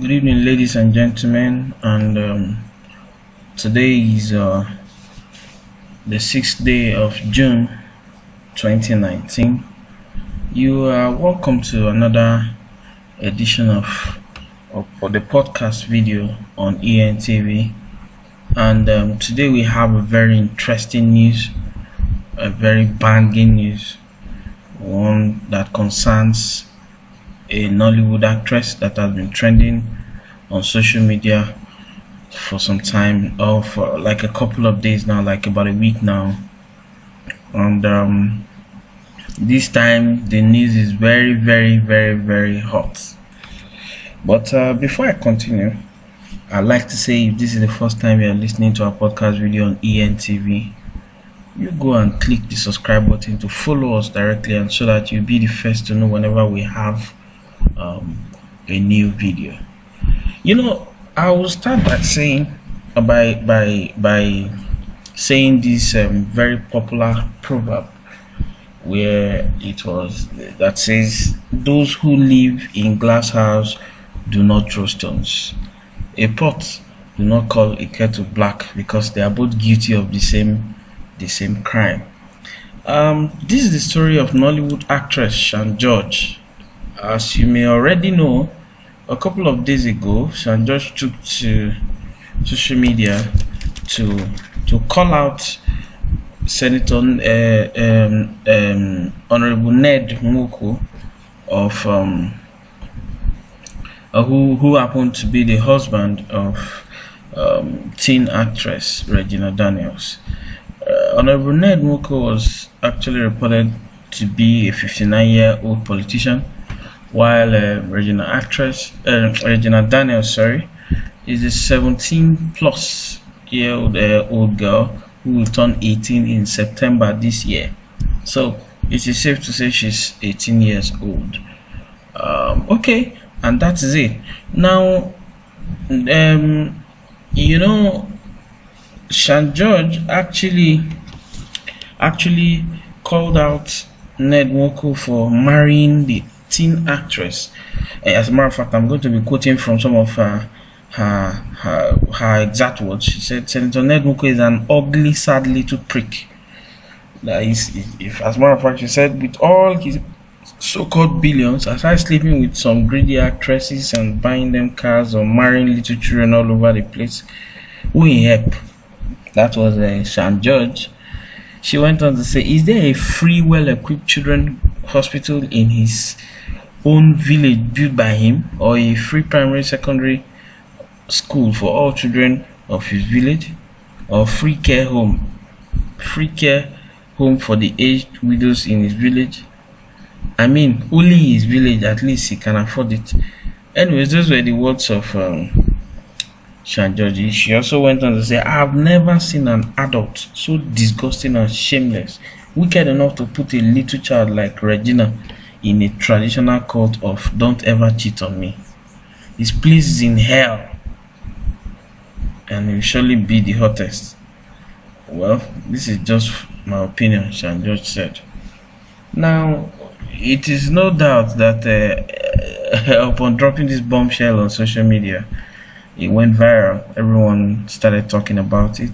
Good evening, ladies and gentlemen, and today is the 6th day of June 2019. You are welcome to another edition of the podcast video on ENTV, and today we have a very interesting news, a very banging news, one that concerns a Nollywood actress that has been trending on social media for some time, or for like a couple of days now, like about a week now. And this time the news is very, very, very, very hot. But before I continue, I'd like to say, if this is the first time you're listening to our podcast video on ENTV, you go and click the subscribe button to follow us directly, and so that you'll be the first to know whenever we have a new video. I will start by saying by saying this very popular proverb, where it was that says, "Those who live in glass house do not throw stones. A pot do not call a kettle black, because they are both guilty of the same crime." This is the story of Nollywood actress Shan George. As you may already know, a couple of days ago, Shan George took to social media to call out Senator Honorable Ned Nwoko of who happened to be the husband of teen actress Regina Daniels. Honorable Ned Nwoko was actually reported to be a 59-year-old politician, while Regina Daniels, is a 17-plus-year-old girl who will turn 18 in September this year. So it is safe to say she's 18 years old. Okay, and that's it. Now, Shan George actually called out Ned Nwoko for marrying the teen actress. As a matter of fact, I'm going to be quoting from some of her exact words. She said, "Senator Ned Nwoko is an ugly, sad little prick." That is, if as a matter of fact, she said, with all his so-called billions, aside sleeping with some greedy actresses and buying them cars or marrying little children all over the place, who he help? That was Shan George. She went on to say, "Is there a free, well-equipped children hospital in his own village built by him, or a free primary secondary school for all children of his village, or free care home for the aged widows in his village? I mean, only his village, at least he can afford it." Anyways, those were the words of Shan George. She also went on to say, "I have never seen an adult so disgusting and shameless, wicked enough to put a little child like Regina in a traditional cult of 'don't ever cheat on me.' His place is in hell, and he will surely be the hottest." Well, this is just my opinion, Shan George said. Now, it is no doubt that upon dropping this bombshell on social media, it went viral. Everyone started talking about it,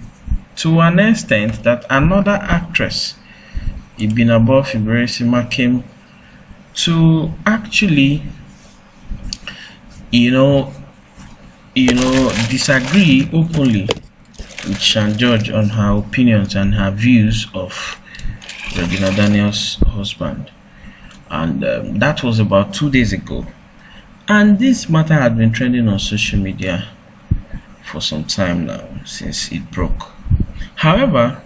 to an extent that another actress, Indepth came to actually disagree openly with Shan George on her opinions and her views of Regina Daniels' husband. And that was about 2 days ago, and this matter had been trending on social media for some time now, since it broke. However,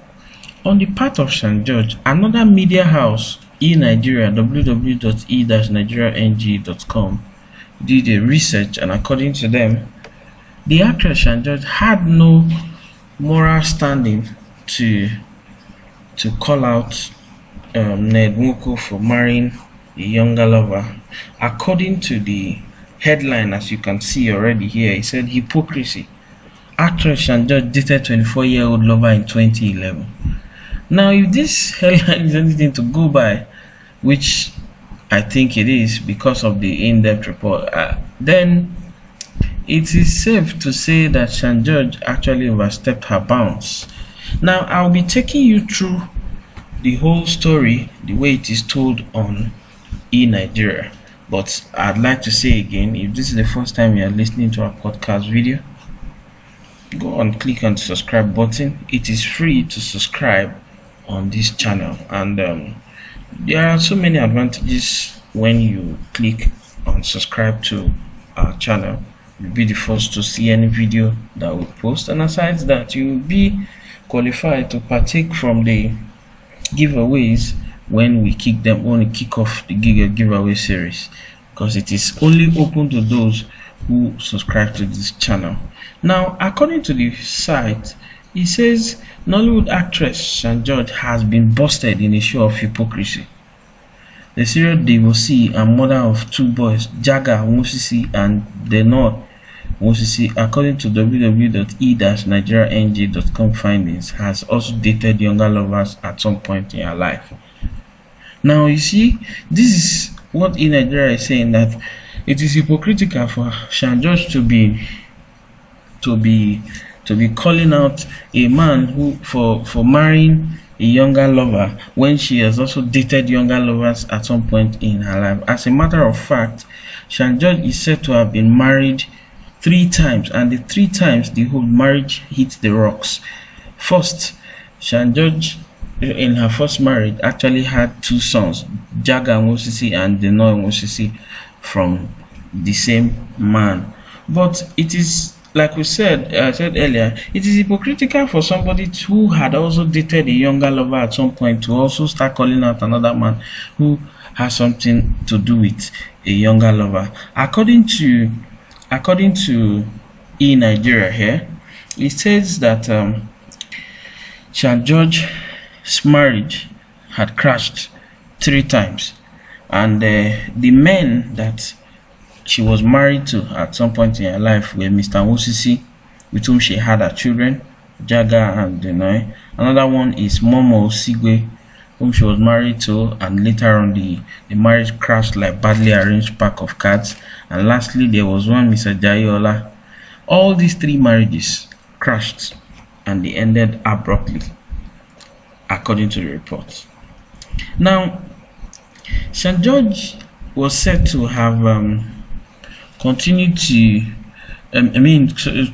on the part of Shan George, another media house, eNigeria, www.e-nigeriang.com, did a research, and according to them, the actress Shan George had no moral standing to call out Ned Nwoko for marrying a younger lover. According to the headline, as you can see already here, it said, "Hypocrisy. Actress Shan George dated 24-year-old lover in 2011. Now, if this headline is anything to go by, which I think it is because of the in-depth report, then it is safe to say that Shan George actually overstepped her bounds. Now, I'll be taking you through the whole story the way it is told on Nigeria. But I'd like to say again, if this is the first time you are listening to our podcast video, go and click on the subscribe button. It is free to subscribe on this channel, and there are so many advantages when you click on subscribe to our channel. You'll be the first to see any video that we post, and aside that, you'll be qualified to partake from the giveaways when we kick off the giveaway series, because it is only open to those who subscribe to this channel. Now, according to the site, it says Nollywood actress Shan George has been busted in a show of Hypocrisy. The serial divorcee and mother of two boys, Jaga and Defunct, according to www.e-nigerianj.com findings, has also dated younger lovers at some point in her life. Now, you see, this is what Nigeria is saying, that it is hypocritical for Shan George to be calling out a man who for marrying a younger lover when she has also dated younger lovers at some point in her life. As a matter of fact, Shan George is said to have been married 3 times, and the 3 times the whole marriage hit the rocks. First, Shan George in her first marriage actually had 2 sons, Jaga and Defunct, from the same man. But it is, like I said earlier, it is hypocritical for somebody who had also dated a younger lover at some point to also start calling out another man who has something to do with a younger lover. According to Nigeria here, it says that Shan George's marriage had crashed 3 times, and the men that she was married to at some point in her life were Mr. Nwoko, with whom she had her children, Jaga and Defunct. Another one is Momo Osigwe, whom she was married to, and later on the marriage crashed like badly arranged pack of cards. And lastly, there was one Mr. Jayola. All these 3 marriages crashed, and they ended abruptly, according to the report. Now, Shan George was said to have continued to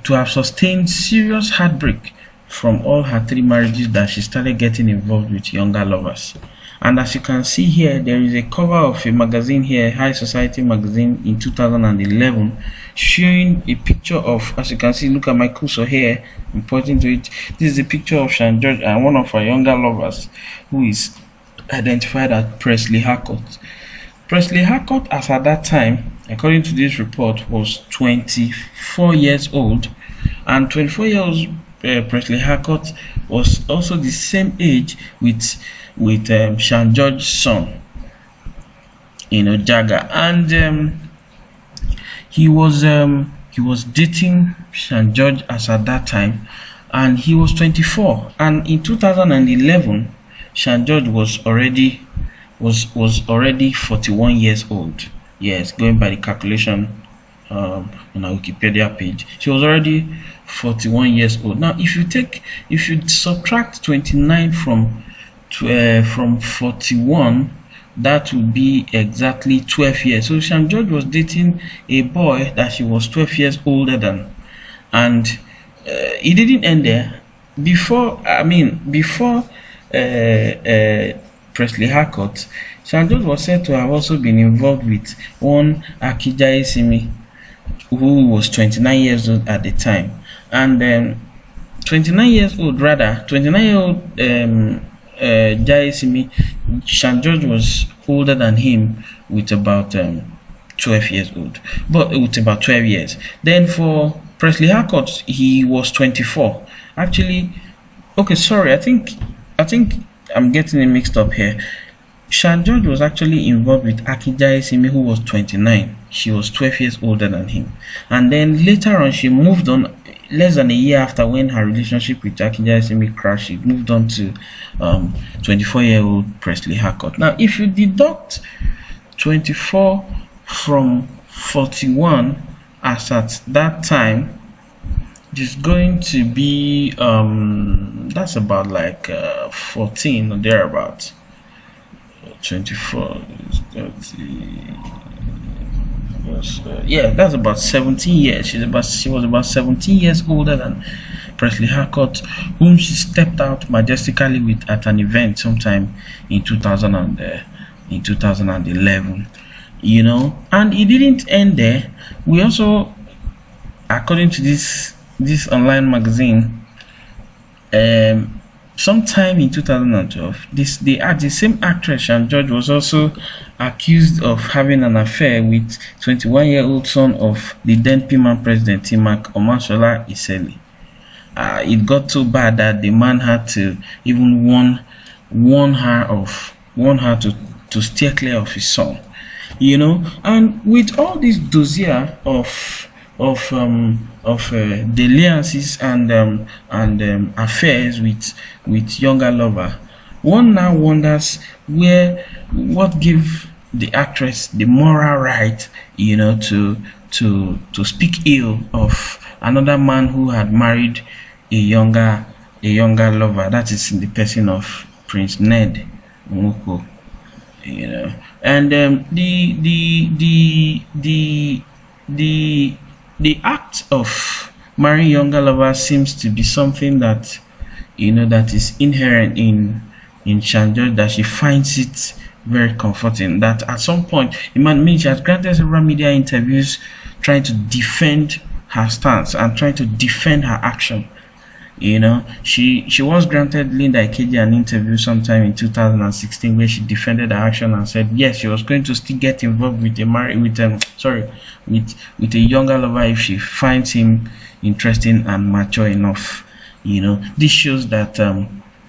have sustained serious heartbreak from all her 3 marriages that she started getting involved with younger lovers. And as you can see here, there is a cover of a magazine here, High Society magazine, in 2011, showing a picture of, as you can see, look at my cursor here, I'm pointing to it. This is a picture of Shan George and one of her younger lovers, who is identified as Presley Harcourt. Presley Harcourt, as at that time, according to this report, was 24 years old, and 24-year-old Presley Harcourt was also the same age with Shan George's son, Jaga, and he was dating Shan George as at that time, and he was 24. And in 2011, Shan George was already 41 years old. Yes, going by the calculation on our Wikipedia page, she was already 41 years old. Now, if you subtract 29 from 41, that would be exactly 12 years. So Shan George was dating a boy that she was 12 years older than, and it didn't end there. Before Presley Harcourt, Shan George was said to have also been involved with one Akin Jaiyesinmi, who was 29 years old at the time, and 29-year-old Jaiyesinmi, Shan George was older than him with about 12 years old, but with about 12 years. Then for Presley Harcourt, he was 24. Actually, okay, sorry, I think I'm getting it mixed up here. Shan George was actually involved with Akin Jaiyesinmi, who was 29. She was 12 years older than him. And then later on, she moved on. Less than a year after, when her relationship with Akin Jaiyesinmi crashed, she moved on to 24-year-old Presley Harcourt. Now, if you deduct 24 from 41 as at that time, it's going to be that's about like 14 or thereabout. 24, 30, yeah, that's about 17 years. She was about 17 years older than Presley Harcourt, whom she stepped out majestically with at an event sometime in 2011. You know, and it didn't end there. We also, according to this online magazine, sometime in 2012, the same actress Shan George was also accused of having an affair with 21-year-old son of the then PMAN President, Mac Omatsola Iseli. It got so bad that the man had to even warn her to steer clear of his son. You know, and with all this dossier of dalliances and affairs with younger lover, one now wonders what gave the actress the moral right, you know, to speak ill of another man who had married a younger lover. That is in the person of Prince Ned Nwoko. You know, and the act of marrying younger lovers seems to be something that, you know, that is inherent in Shan George, that she finds it very comforting. That at some point, she has granted several media interviews trying to defend her stance and trying to defend her action. You know, she was granted Linda Ikeji an interview sometime in 2016 where she defended her action and said yes, she was going to still get involved with a younger lover if she finds him interesting and mature enough. You know, this shows that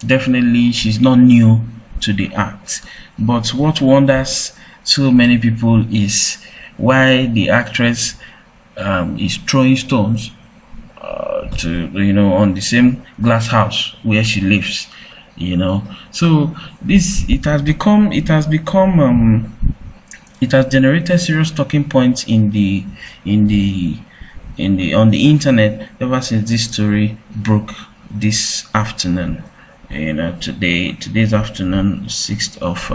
definitely she's not new to the act. But what wonders so many people is why the actress is throwing stones on the same glass house where she lives. You know, so it has generated serious talking points on the internet ever since this story broke this afternoon. You know, today's afternoon, 6th of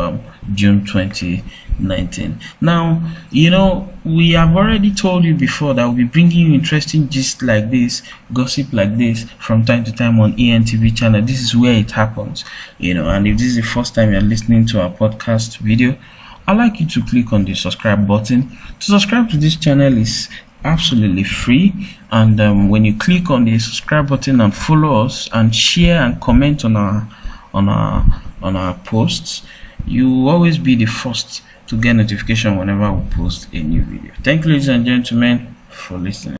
June 2019. Now, you know, we have already told you before that we'll be bringing you interesting gist like this, gossip like this from time to time on ENTV channel. This is where it happens, you know. And if this is the first time you're listening to our podcast video, I'd like you to click on the subscribe button. To subscribe to this channel is absolutely free, and when you click on the subscribe button and follow us and share and comment on our posts, you will always be the first to get notification whenever we post a new video. Thank you, ladies and gentlemen, for listening.